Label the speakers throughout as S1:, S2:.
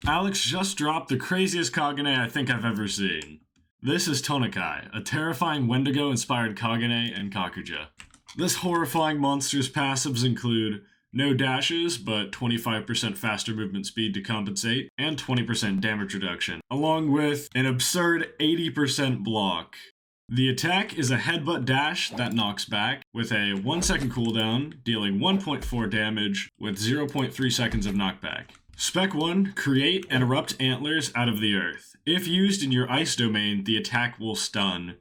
S1: Alex just dropped the craziest kagune I think I've ever seen. This is Tonakai, a terrifying Wendigo-inspired kagune and kakuja. This horrifying monster's passives include no dashes, but 25% faster movement speed to compensate, and 20% damage reduction, along with an absurd 80% block. The attack is a headbutt dash that knocks back, with a 1 second cooldown, dealing 1.4 damage with 0.3 seconds of knockback. Spec 1, create and erupt antlers out of the earth. If used in your ice domain, the attack will stun.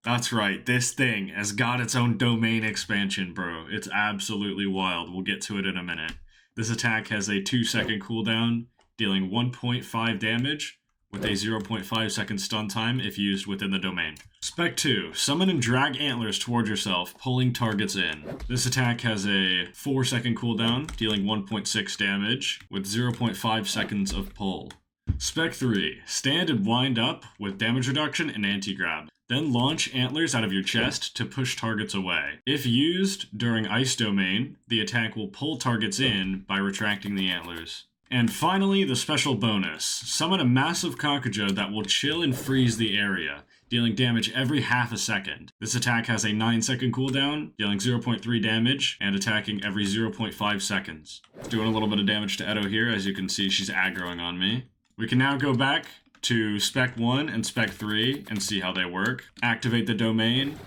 S1: That's right, this thing has got its own domain expansion, bro. It's absolutely wild. We'll get to it in a minute. This attack has a 2 second cooldown, dealing 1.5 damage, with a 0.5 second stun time if used within the domain. Spec 2, summon and drag antlers towards yourself, pulling targets in. This attack has a 4 second cooldown, dealing 1.6 damage, with 0.5 seconds of pull. Spec 3, stand and wind up with damage reduction and anti-grab. Then launch antlers out of your chest to push targets away. If used during ice domain, the attack will pull targets in by retracting the antlers. And finally, the special bonus. Summon a massive kakuja that will chill and freeze the area, dealing damage every half a second. This attack has a 9 second cooldown, dealing 0.3 damage, and attacking every 0.5 seconds. Doing a little bit of damage to Edo here. As you can see, she's aggroing on me. We can now go back to Spec 1 and Spec 3 and see how they work. Activate the domain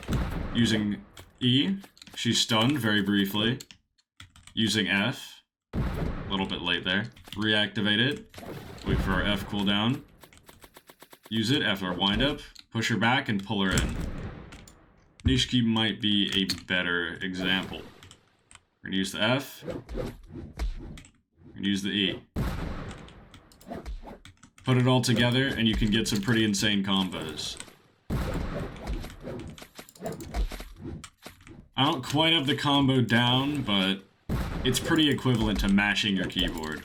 S1: using E. She's stunned very briefly. Using F. A little bit late there. Reactivate it. Wait for our F cooldown. Use it after our windup. Push her back and pull her in. Nishiki might be a better example. We're gonna use the F. We're gonna use the E. Put it all together and you can get some pretty insane combos. I don't quite have the combo down, but it's pretty equivalent to mashing your keyboard.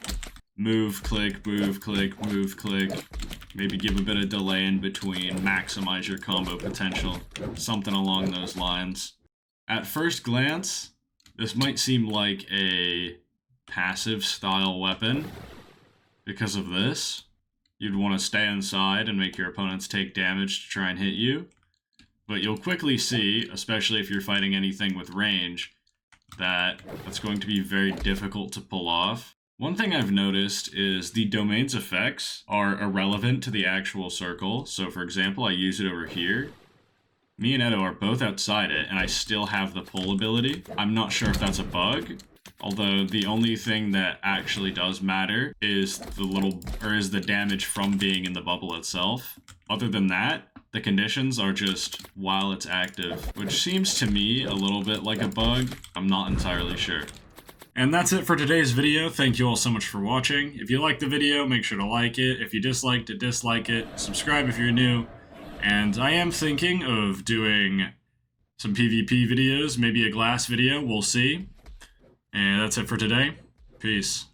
S1: Move, click, move, click, move, click. Maybe give a bit of delay in between, maximize your combo potential. Something along those lines. At first glance, this might seem like a passive style weapon because of this. You'd want to stay inside and make your opponents take damage to try and hit you. But you'll quickly see, especially if you're fighting anything with range, that that's going to be very difficult to pull off. One thing I've noticed is the domain's effects are irrelevant to the actual circle. So for example, I use it over here. Me and Edo are both outside it, and I still have the pull ability. I'm not sure if that's a bug, although the only thing that actually does matter is the damage from being in the bubble itself. Other than that, the conditions are just while it's active, which seems to me a little bit like a bug. I'm not entirely sure. And that's it for today's video. Thank you all so much for watching. If you liked the video, make sure to like it. If you disliked it, dislike it. Subscribe if you're new. And I am thinking of doing some PvP videos, maybe a glass video, we'll see. And that's it for today. Peace.